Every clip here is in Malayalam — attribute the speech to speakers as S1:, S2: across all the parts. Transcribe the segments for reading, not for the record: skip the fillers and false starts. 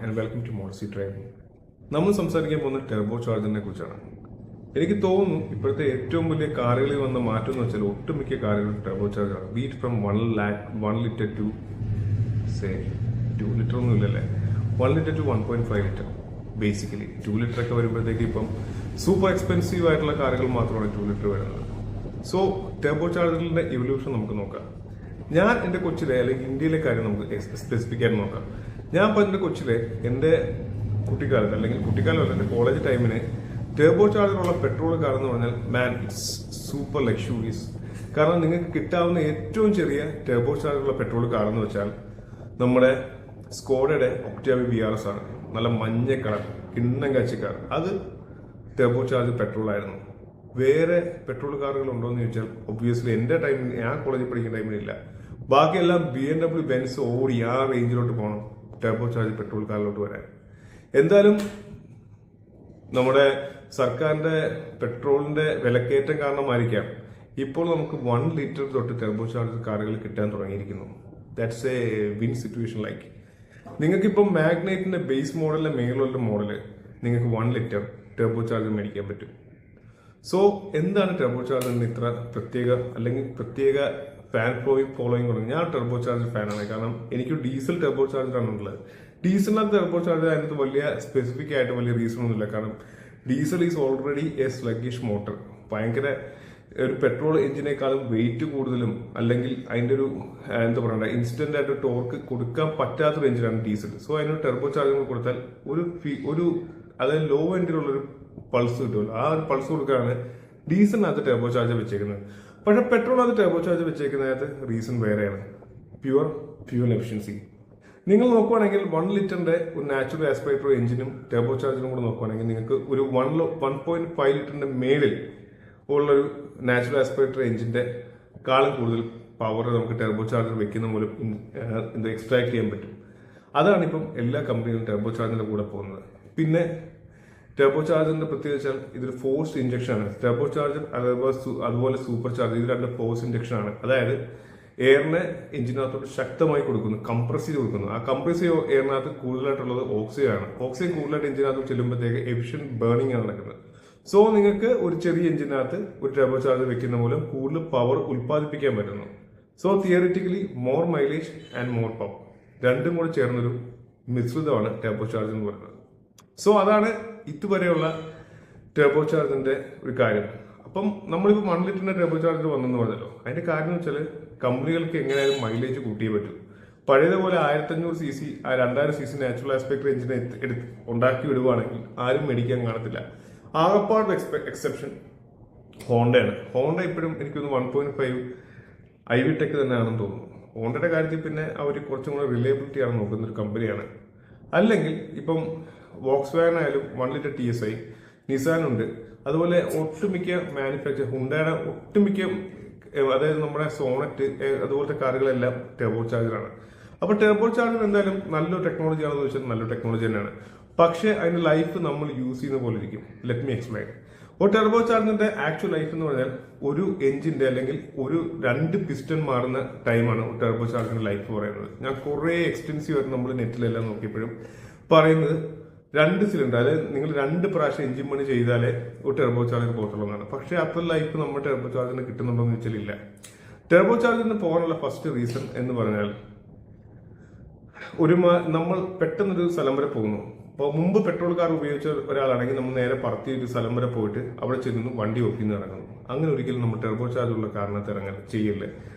S1: ആൻഡ് വെൽക്കം ടു മോഡസി ഡ്രൈവിംഗ്. നമ്മൾ സംസാരിക്കാൻ പോകുന്ന ടെർബോ ചാർജറിനെ കുറിച്ചാണ്. എനിക്ക് തോന്നുന്നു ഇപ്പോഴത്തെ ഏറ്റവും വലിയ കാറുകളിൽ വന്ന മാറ്റം എന്ന് വെച്ചാൽ ഒട്ടുമിക്ക കാറുകളും ടെർബോ ചാർജറാണ്. Be it from 1 litre to say 2 litre ഒന്നും ഇല്ലല്ലേ, 1 litre to 1.5 litre. Basically 2 litre ഒക്കെ വരുമ്പോഴത്തേക്ക് ഇപ്പം സൂപ്പർ എക്സ്പെൻസീവ് ആയിട്ടുള്ള കാറുകൾ മാത്രമാണ് 2 ലിറ്റർ വരുന്നത്. സോ ടെർബോ ചാർജറിന്റെ ഇവല്യൂഷൻ നമുക്ക് നോക്കാം. ഞാൻ എൻ്റെ കൊച്ചിലെ അല്ലെങ്കിൽ ഇന്ത്യയിലെ കാര്യം നമുക്ക് സ്പെസിഫിക് ആയിട്ട് നോക്കാം. ഞാൻ ഇപ്പം എൻ്റെ കൊച്ചിലെ എൻ്റെ കുട്ടിക്കാലത്ത് അല്ലെങ്കിൽ കുട്ടിക്കാലമല്ല എൻ്റെ കോളേജ് ടൈമിന് ടേബോ ചാർജറുള്ള പെട്രോൾ കാർ എന്ന് പറഞ്ഞാൽ മാൻ ഇറ്റ്സ് സൂപ്പർ ലക്ഷൂറിയസ്. കാരണം നിങ്ങൾക്ക് കിട്ടാവുന്ന ഏറ്റവും ചെറിയ ടേബോ ചാർജറുള്ള പെട്രോൾ കാർ എന്ന് വെച്ചാൽ നമ്മുടെ സ്കോഡയുടെ ഒക്ടാവിയ VRS ആണ്. നല്ല മഞ്ഞ കളർ കിണ്ണം കാച്ചിക്കാർ, അത് ടേബോ ചാർജ് പെട്രോൾ ആയിരുന്നു. വേറെ പെട്രോൾ കാറുകൾ ഉണ്ടോ എന്ന് ചോദിച്ചാൽ ഒബ്വിയസ്ലി എൻ്റെ ടൈമിൽ, ഞാൻ കോളേജിൽ പഠിക്കുന്ന ടൈമിലില്ല. ബാക്കിയെല്ലാം BMW, ബെൻസ്, ഓടി ആ റേഞ്ചിലോട്ട് പോകണം ടർബോ ചാർജ് പെട്രോൾ കാറിലോട്ട് വരാൻ. എന്തായാലും നമ്മുടെ സർക്കാരിന്റെ പെട്രോളിന്റെ വിലക്കയറ്റം കാരണമായിരിക്കാം ഇപ്പോൾ നമുക്ക് 1 ലിറ്റർ തൊട്ട് ടർബോ ചാർജ് കാറുകൾ കിട്ടാൻ തുടങ്ങിയിരിക്കുന്നു. That's a win situation. Like നിങ്ങൾക്കിപ്പം മാഗ്നൈറ്റിന്റെ ബേസ് മോഡലിന്റെ മേലുള്ള മോഡല് നിങ്ങൾക്ക് 1 ലിറ്റർ ടർബോ ചാർജ് മേടിക്കാൻ പറ്റും. സോ എന്താണ് ടർബോ ചാർജറിന് ഇത്ര പ്രത്യേക ഫാൻ ഫോളോയിങ് തുടങ്ങി? ഞാൻ ടർബോ ചാർജർ ഫാനാണ്. കാരണം എനിക്ക് ഡീസൽ ടർബോ ചാർജറാണ് ഉള്ളത്. ഡീസലിനകത്ത് ടർബോ ചാർജർ അതിനകത്ത് വലിയ സ്പെസിഫിക് ആയിട്ട് വലിയ റീസൺ ഒന്നുമില്ല. കാരണം diesel is already A sluggish motor. ഭയങ്കര ഒരു പെട്രോൾ എഞ്ചിനേക്കാളും വെയിറ്റ് കൂടുതലും അല്ലെങ്കിൽ അതിൻ്റെ ഒരു എന്താ പറയണ്ട ഇൻസ്റ്റന്റ് ആയിട്ട് ടോർക്ക് കൊടുക്കാൻ പറ്റാത്തൊരു എഞ്ചിനാണ് ഡീസൽ. സോ അതിനൊരു ടർബോ ചാർജർ കൊടുത്താൽ ഒരു അതായത് ലോ എൻഡിലുള്ളൊരു പൾസ് കിട്ടുമല്ലോ. ആ ഒരു പൾസ് കൊടുക്കാനാണ് ഡീസലിനകത്ത് ടർബോ ചാർജർ വെച്ചേക്കുന്നത്. പക്ഷെ പെട്രോളിനകത്ത് ടർബോ ചാർജർ വെച്ചേക്കുന്നതിനകത്ത് റീസൺ വേറെയാണ്. Pure fuel efficiency. നിങ്ങൾ നോക്കുവാണെങ്കിൽ 1 ലിറ്ററിന്റെ ഒരു നാച്ചുറൽ ആസ്പിറേറ്റർ എഞ്ചിനും ടർബോ ചാർജറും കൂടെ നോക്കുവാണെങ്കിൽ നിങ്ങൾക്ക് ഒരു 1.5 ലിറ്ററിന്റെ മേളിൽ ഉള്ളൊരു നാച്ചുറൽ ആസ്പിറേറ്റർ എഞ്ചിന്റെ കാളും കൂടുതൽ പവർ നമുക്ക് ടർബോ ചാർജർ വെക്കുന്ന മൂലം എക്സ്ട്രാക്ട് ചെയ്യാൻ പറ്റും. അതാണ് ഇപ്പം എല്ലാ കമ്പനികളും ടർബോ ചാർജറിന്റെ കൂടെ പോകുന്നത്. പിന്നെ ടർബോ ചാർജറിന്റെ പ്രത്യേകത വെച്ചാൽ ഇതൊരു ഫോഴ്സ്ഡ് ഇഞ്ചക്ഷൻ ആണ്. ടർബോ ചാർജർ അതുപോലെ സൂപ്പർ ചാർജർ ഇത് രണ്ട് ഫോഴ്സ് ഇഞ്ചക്ഷൻ ആണ്. അതായത് എയറിനെ എഞ്ചിനകത്തോട്ട് ശക്തമായി കൊടുക്കുന്നു, കംപ്രസ് ചെയ്ത് കൊടുക്കുന്നു. ആ കംപ്രസ് ചെയ്ത എയറിനകത്ത് കൂടുതലായിട്ടുള്ളത് ഓക്സിജൻ ആണ്. ഓക്സിജൻ കൂടുതലായിട്ട് എഞ്ചിനകത്ത് ചെല്ലുമ്പോഴത്തേക്ക് എഫിഷ്യന്റ് ബേണിംഗ് ആണ് നടക്കുന്നത്. സോ നിങ്ങൾക്ക് ഒരു ചെറിയ എഞ്ചിനകത്ത് ഒരു ടർബോ ചാർജർ വെക്കുന്ന മൂലം കൂടുതൽ പവർ ഉൽപ്പാദിപ്പിക്കാൻ പറ്റുന്നു. So theoretically more mileage and more power രണ്ടും കൂടെ ചേർന്നൊരു മിശ്രിതമാണ് ടർബോ ചാർജർ എന്ന് പറയുന്നത്. സോ അതാണ് ഇതുവരെയുള്ള ടർബോ ചാർജറിന്റെ ഒരു കാര്യം. അപ്പം നമ്മളിപ്പോൾ 1 ലിറ്ററിന്റെ ടർബോ ചാർജർ വന്നെന്ന് പറഞ്ഞല്ലോ. അതിന്റെ കാര്യം എന്ന് വെച്ചാൽ കമ്പനികൾക്ക് എങ്ങനെയായാലും മൈലേജ് കൂട്ടിയേ പറ്റൂ. പഴയതുപോലെ 1500 cc 2000 cc നാച്ചുറൽ ആസ്പെക്ട് എഞ്ചിനെ ഉണ്ടാക്കി വിടുവാണെങ്കിൽ ആരും മേടിക്കാൻ കാണത്തില്ല. ആകപ്പാട് എക്സെപ്ഷൻ ഹോണ്ടയാണ്. ഹോണ്ട ഇപ്പോഴും എനിക്കൊന്ന് 1.5 IV ടെക് തന്നെയാണെന്ന് തോന്നുന്നു. ഹോണ്ടയുടെ കാര്യത്തിൽ പിന്നെ അവർ കുറച്ചും കൂടെ റിലയബിലിറ്റി ആണ് നോക്കുന്ന ഒരു കമ്പനിയാണ്. അല്ലെങ്കിൽ ഇപ്പം വോക്സ് വാഗൺ ആയാലും 1 ലിറ്റർ TSI, നിസാനുണ്ട്. അതുപോലെ ഒട്ടുമിക്ക മാനുഫാക്ചർ ഹുണ്ടായുടെ ഒട്ടുമിക്ക അതായത് നമ്മുടെ സോണറ്റ് അതുപോലത്തെ കാറുകളെല്ലാം ടർബോ ചാർജറാണ്. അപ്പൊ ടർബോ ചാർജർ എന്തായാലും നല്ലൊരു ടെക്നോളജി ആണെന്ന് വെച്ചാൽ നല്ലൊരു ടെക്നോളജി തന്നെയാണ്. പക്ഷേ അതിന്റെ ലൈഫ് നമ്മൾ യൂസ് ചെയ്യുന്ന പോലെ ഇരിക്കും. Let me explain. ഒരു ടർബോ ചാർജറിന്റെ ആക്ച്വൽ ലൈഫ് എന്ന് പറഞ്ഞാൽ ഒരു എഞ്ചിന്റെ അല്ലെങ്കിൽ ഒരു 2 പിസ്റ്റൺ മാറുന്ന ടൈമാണ് ഒരു ടർബോ ചാർജറിന്റെ ലൈഫ് പറയുന്നത്. ഞാൻ കുറെ എക്സ്റ്റെൻസീവ് ആയിട്ട് നമ്മൾ നെറ്റിലെല്ലാം നോക്കിയപ്പോഴും പറയുന്നത് 2 സിലിണ്ടർ, അതായത് നിങ്ങൾ 2 പ്രാവശ്യം എഞ്ചിൻ പണി ചെയ്താലേ ഒരു ടർബോ ചാർജർ പോകത്തുള്ളതാണ്. പക്ഷേ അത്ര ലൈഫ് നമ്മുടെ ടർബോ ചാർജറിന് കിട്ടുന്നുണ്ടോ എന്ന് വെച്ചാൽ ഇല്ല. ടർബോ ചാർജറിന് പോകാനുള്ള ഫസ്റ്റ് റീസൺ എന്ന് പറഞ്ഞാൽ നമ്മൾ പെട്ടെന്നൊരു സ്ഥലം വരെ പോകുന്നു. അപ്പോൾ മുമ്പ് പെട്രോൾ കാർ ഉപയോഗിച്ച ഒരാളാണെങ്കിൽ നമ്മൾ നേരെ പറത്തി ഒരു സ്ഥലം വരെ പോയിട്ട് അവിടെ ചെന്ന് വണ്ടി ഓഫ് ചെയ്ത് ഇറങ്ങുന്നു. അങ്ങനെ ഒരിക്കലും നമ്മൾ ടർബോ ചാർജുള്ള കാരണത്ത് ചെയ്യില്ലേ.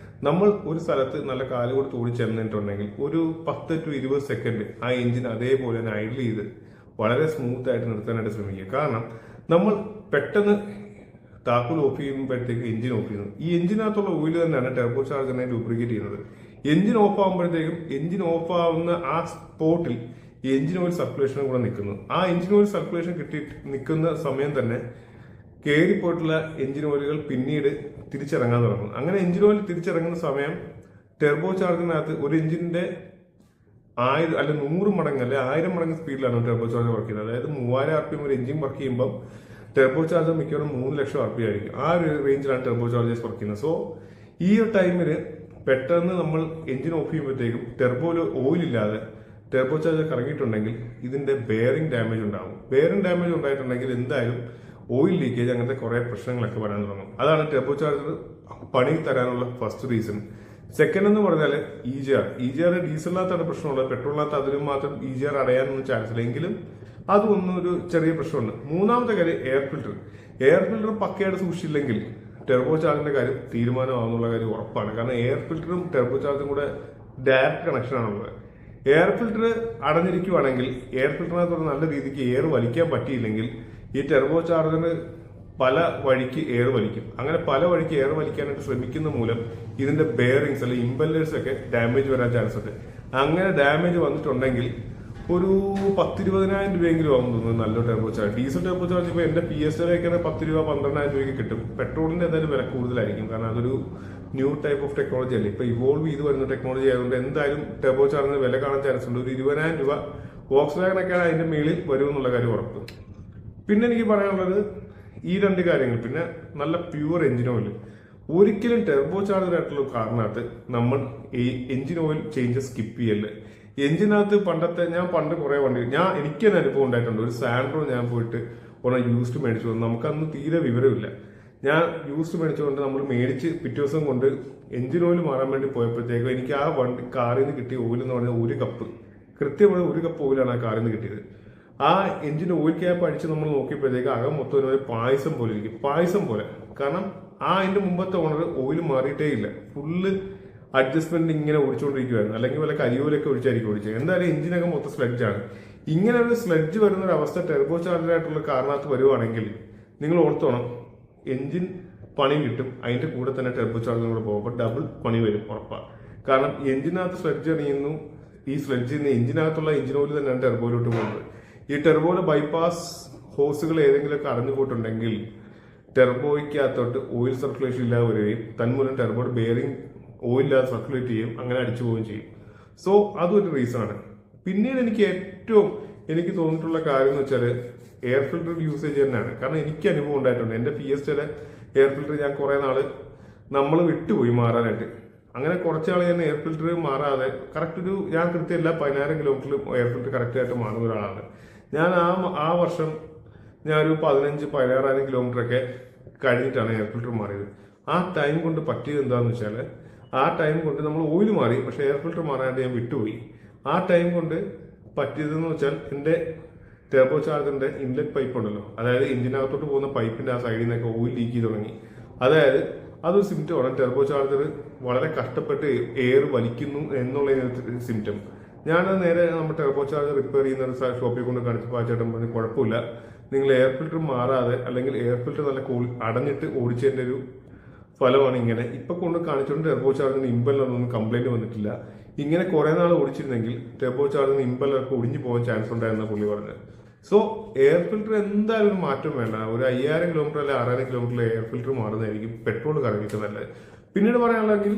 S1: നമ്മൾ ഒരു സ്ഥലത്ത് നല്ല കാല് കൊടുത്ത് ഓടി ചെന്നിട്ടുണ്ടെങ്കിൽ ഒരു 10 to 20 സെക്കൻഡ് ആ എഞ്ചിൻ അതേപോലെ തന്നെ ഐഡിൽ ചെയ്ത് വളരെ സ്മൂത്ത് ആയിട്ട് നിർത്താനായിട്ട് ശ്രമിക്കുക. കാരണം നമ്മൾ പെട്ടെന്ന് താക്കോൽ ഓഫ് ചെയ്യുമ്പോഴത്തേക്ക് എഞ്ചിൻ ഓഫ് ചെയ്യുന്നു. ഈ എഞ്ചിനകത്തുള്ള ഓയിൽ തന്നെയാണ് ടർബോ ചാർജറിനെ ലൂബ്രിക്കേറ്റ് ചെയ്യുന്നത്. എഞ്ചിൻ ഓഫ് ആകുമ്പോഴത്തേക്കും എഞ്ചിൻ ഓഫ് ആവുന്ന ആ സ്പോട്ടിൽ ഈ എഞ്ചിൻ ഓയിൽ സർക്കുലേഷനും കൂടെ നിൽക്കുന്നു. ആ എഞ്ചിൻ ഓയിൽ സർക്കുലേഷൻ നിൽക്കുന്ന സമയം തന്നെ കയറിപ്പോയിട്ടുള്ള എഞ്ചിൻ ഓയിലുകൾ പിന്നീട് തിരിച്ചിറങ്ങാൻ തുടങ്ങും. അങ്ങനെ എഞ്ചിൻ ഓയിൽ തിരിച്ചിറങ്ങുന്ന സമയം ടർബോ ചാർജറിനകത്ത് ഒരു എഞ്ചിന്റെ 1000 അല്ല 100 മടങ്ങ് അല്ലെ 1000 മടങ്ങ് സ്പീഡിലാണ് ടർബോ ചാർജർ വർക്ക് ചെയ്യുന്നത്. അതായത് 3000 RPM ഒരു എഞ്ചിൻ വർക്ക് ചെയ്യുമ്പോൾ ടർബോ ചാർജർ മിക്കവാറും 3 ലക്ഷം RPM ആയിരിക്കും. ആ ഒരു റേഞ്ചിലാണ് ടർബോ ചാർജേഴ്സ് വർക്ക് ചെയ്യുന്നത്. സോ ഈ ഒരു ടൈമിൽ പെട്ടെന്ന് നമ്മൾ എഞ്ചിൻ ഓഫ് ചെയ്യുമ്പോഴത്തേക്കും ടർബോയിൽ ഓയിൽ ഇല്ലാതെ ടെർബോ ചാർജർ കറങ്ങിയിട്ടുണ്ടെങ്കിൽ ഇതിന്റെ ബെയറിംഗ് ഡാമേജ് ഉണ്ടാകും. ബെയറിംഗ് ഡാമേജ് ഉണ്ടായിട്ടുണ്ടെങ്കിൽ എന്തായാലും ഓയിൽ ലീക്കേജ് അങ്ങനത്തെ കുറെ പ്രശ്നങ്ങളൊക്കെ വരാൻ തുടങ്ങും. അതാണ് ടെർബോ ചാർജർ പണി തരാനുള്ള ഫസ്റ്റ് റീസൺ. സെക്കൻഡ് എന്ന് പറഞ്ഞാൽ EGR ഡീസലിനകത്താണ് പ്രശ്നമുള്ളത്. പെട്രോളിനകത്ത് അതിനും മാത്രം EGR അടയാനൊന്നും ചാൻസ് ഇല്ല. എങ്കിലും അതൊന്നും ഒരു ചെറിയ പ്രശ്നമുണ്ട്. മൂന്നാമത്തെ കാര്യം എയർ ഫിൽറ്റർ പക്കയായിട്ട് സൂക്ഷിച്ചില്ലെങ്കിൽ ടെർബോ ചാർജിന്റെ കാര്യം തീരുമാനമാകുന്നുള്ള കാര്യം ഉറപ്പാണ്. കാരണം എയർ ഫിൽറ്ററും ടെർബോ ചാർജും കൂടെ ഡയറക്റ്റ് കണക്ഷൻ ആണുള്ളത്. എയർ ഫിൽറ്റർ അടഞ്ഞിരിക്കുവാണെങ്കിൽ എയർ ഫിൽറ്ററിനകത്ത് നല്ല രീതിക്ക് എയർ വലിക്കാൻ പറ്റിയില്ലെങ്കിൽ ഈ ടെർബോ ചാർജറിന് പല വഴിക്ക് എയർ വലിക്കും. അങ്ങനെ പല വഴിക്ക് എയർ വലിക്കാനായിട്ട് ശ്രമിക്കുന്ന മൂലം ഇതിന്റെ ബെയറിങ്സ് അല്ലെങ്കിൽ ഇമ്പല്ലേഴ്സ് ഒക്കെ ഡാമേജ് വരാൻ ചാൻസ് ഉണ്ട്. അങ്ങനെ ഡാമേജ് വന്നിട്ടുണ്ടെങ്കിൽ ഒരു 10-20,000 രൂപയെങ്കിലും ആവും തോന്നുന്നു നല്ലൊരു Turbo charge. Diesel Turbo charge ഇപ്പോൾ എന്റെ PSLൊക്കെ 10 രൂപ 12,000 രൂപയ്ക്ക് കിട്ടും. പെട്രോളിന്റെ എന്തായാലും വില കൂടുതലായിരിക്കും. കാരണം അതൊരു ന്യൂ ടൈപ്പ് ഓഫ് ടെക്നോളജി അല്ലേ, ഇപ്പൊ ഇവോൾവ് ചെയ്ത് വരുന്ന ടെക്നോളജി ആയതുകൊണ്ട് എന്തായാലും ടെർബോ ചാർജിന് വില കാണാൻ ചാൻസ് ഉണ്ട്. ഒരു 20,000 രൂപ വോക്സ്വാഗനൊക്കെ അതിന്റെ മേളിൽ വരുമെന്നുള്ള കാര്യം ഉറപ്പ്. പിന്നെ എനിക്ക് പറയാനുള്ളത് ഈ രണ്ട് കാര്യങ്ങൾ. പിന്നെ നല്ല പ്യൂർ എഞ്ചിൻ ഓയിൽ. ഒരിക്കലും ടെർബോ ചാർജർ ആയിട്ടുള്ള കാറിനകത്ത് നമ്മൾ ഈ എഞ്ചിൻ ഓയിൽ ചേഞ്ചസ് സ്കിപ്പ് ചെയ്യല്ലേ. എഞ്ചിനകത്ത് ഞാൻ പണ്ട് കുറെ വണ്ടി എനിക്ക് തന്നെ അനുഭവം ഉണ്ടായിട്ടുണ്ട്. ഒരു സാൻഡ്രോ ഞാൻ പോയിട്ട് യൂസ്ഡ് മേടിച്ചു വന്നു. നമുക്കന്ന് തീരെ വിവരമില്ല. ഞാൻ യൂസ്ഡ് മേടിച്ചുകൊണ്ട് നമ്മൾ മേടിച്ച് പിറ്റേ ദിവസം കൊണ്ട് എഞ്ചിൻ ഓയിൽ മാറാൻ വേണ്ടി പോയപ്പോഴത്തേക്കും എനിക്ക് ആ കാറിൽ നിന്ന് കിട്ടിയ ഓയിൽ എന്ന് പറഞ്ഞാൽ 1 കപ്പ്, കൃത്യമായി 1 കപ്പ് ഓയിലാണ് ആ കാറിൽ നിന്ന് കിട്ടിയത്. ആ എഞ്ചിൻ ഓയിൽ ക്യാപ്പ് അടിച്ച് നമ്മൾ നോക്കിയപ്പോഴത്തേക്ക് അകം മൊത്തം ഒരു പായസം പോലെ ഇരിക്കും. പായസം പോലെ. കാരണം അതിന്റെ മുമ്പത്തെ ഓണർ ഓയിൽ മാറിയിട്ടേ ഇല്ല. ഫുള്ള് അഡ്ജസ്റ്റ്മെന്റ് ഇങ്ങനെ ഓടിച്ചുകൊണ്ടിരിക്കുവായിരുന്നു. അല്ലെങ്കിൽ വല്ല കരിയോലൊക്കെ ഒഴിച്ചായിരിക്കും ഓടിച്ചത്. എന്തായാലും എഞ്ചിനൊക്കെ മൊത്തം സ്ലെഡ്ജാണ്. ഇങ്ങനെ ഒരു സ്ലെഡ്ജ് വരുന്ന ഒരു അവസ്ഥ ടെർബോ ചാർജറായിട്ടുള്ള കാറിനകത്ത് വരുവാണെങ്കിൽ നിങ്ങൾ ഓർത്തോണം, എഞ്ചിൻ പണി കിട്ടും, അതിന്റെ കൂടെ തന്നെ ടെർബോ ചാർജറും കൂടെ പോകുമ്പോൾ ഡബിൾ പണി വരും ഉറപ്പാണ്. കാരണം എഞ്ചിനകത്ത് സ്ലെഡ്ജ് എറിയുന്നു, ഈ സ്ലെഡ്ജിൽ നിന്ന് എഞ്ചിനകത്തുള്ള എഞ്ചിൻ ഓയിൽ തന്നെയാണ് ടെർബോയിലോട്ട് പോകുന്നത്. ഈ ടെർബോയിലെ ബൈപ്പാസ് ഹോസുകൾ ഏതെങ്കിലുമൊക്കെ അടഞ്ഞു പോയിട്ടുണ്ടെങ്കിൽ ടെർബോയ്ക്കകത്തോട്ട് ഓയിൽ സർക്കുലേഷൻ ഇല്ലാതെ വരികയും തന്മൂലം ടെർബോയുടെ ബെയറിംഗ് ഓയിലില്ലാതെ സർക്കുലേറ്റ് ചെയ്യും, അങ്ങനെ അടിച്ചു പോവുകയും ചെയ്യും. സോ അതൊരു റീസണാണ്. പിന്നീട് എനിക്ക് തോന്നിയിട്ടുള്ള കാര്യം എന്ന് വെച്ചാൽ എയർ ഫിൽറ്റർ യൂസേജ് തന്നെയാണ്. കാരണം എനിക്ക് അനുഭവം ഉണ്ടായിട്ടുണ്ട്. എന്റെ PSയുടെ എയർ ഫിൽറ്റർ ഞാൻ കുറെ നാള് നമ്മൾ വിട്ടുപോയി മാറാനായിട്ട്. അങ്ങനെ കുറച്ചാൾ ഞാൻ എയർ ഫിൽറ്റർ മാറാതെ ഞാൻ കൃത്യമല്ല 16 കിലോമീറ്ററിൽ എയർ ഫിൽറ്റർ കറക്റ്റ് ആയിട്ട് മാറുന്ന ഒരാളാണ് ഞാൻ. ആ വർഷം ഞാനൊരു 15-16,000 കിലോമീറ്റർ ഒക്കെ കഴിഞ്ഞിട്ടാണ് എയർ ഫിൽറ്റർ മാറിയത്. ആ ടൈം കൊണ്ട് പറ്റിയത് എന്താന്ന് വെച്ചാൽ ആ ടൈം കൊണ്ട് നമ്മൾ ഓയിൽ മാറി, പക്ഷെ എയർ ഫിൽറ്റർ മാറാനായിട്ട് ഞാൻ വിട്ടുപോയി. ആ ടൈം കൊണ്ട് പറ്റിയതെന്ന് വെച്ചാൽ എന്റെ ടെർബോ ചാർജറിന്റെ ഇൻലെറ്റ് പൈപ്പ് ഉണ്ടല്ലോ, അതായത് എഞ്ചിനകത്തോട്ട് പോകുന്ന പൈപ്പിന്റെ ആ സൈഡിൽ നിന്നൊക്കെ ഓയിൽ ലീക്ക് ചെയ്ത് തുടങ്ങി. അതായത് അതൊരു സിംറ്റമാണ്. ടെർബോ ചാർജർ വളരെ കഷ്ടപ്പെട്ട് എയർ വലിക്കുന്നു എന്നുള്ള സിംറ്റം. ഞാനത് നേരെ നമ്മുടെ ടെർബോ ചാർജർ റിപ്പയർ ചെയ്യുന്ന ഒരു ഷോപ്പിൽ കൊണ്ട് കാണിച്ചപ്പോൾ ആ ചേട്ടൻ പറഞ്ഞു, കുഴപ്പമില്ല, നിങ്ങൾ എയർ ഫിൽറ്റർ മാറാതെ അല്ലെങ്കിൽ എയർ ഫിൽറ്റർ നല്ല അടഞ്ഞിട്ട് ഓടിച്ചതിന്റെ ഒരു ഫലമാണ് ഇങ്ങനെ. ഇപ്പൊ കൊണ്ട് കാണിച്ചുകൊണ്ട് ടെർബോ ചാർജിന് ഇമ്പല്ലറൊന്നും കംപ്ലൈന്റ് വന്നിട്ടില്ല. ഇങ്ങനെ കുറെ നാൾ ഓടിച്ചിരുന്നെങ്കിൽ ടെർബോ ചാർജിന് ഇമ്പല്ലറൊക്കെ ഒടിഞ്ഞു പോകാൻ ചാൻസ് ഉണ്ടായിരുന്ന പുള്ളി പറഞ്ഞത്. സോ എയർ ഫിൽറ്റർ എന്തായാലും ഒരു മാറ്റം വേണ്ട. ഒരു 5,000 കിലോമീറ്റർ അല്ലെങ്കിൽ 6,000 കിലോമീറ്ററിൽ എയർ ഫിൽറ്റർ മാറുന്നതായിരിക്കും പെട്രോൾ കറങ്ങിയിട്ട് നല്ലത്. പിന്നീട് പറയാനുള്ളതെങ്കിൽ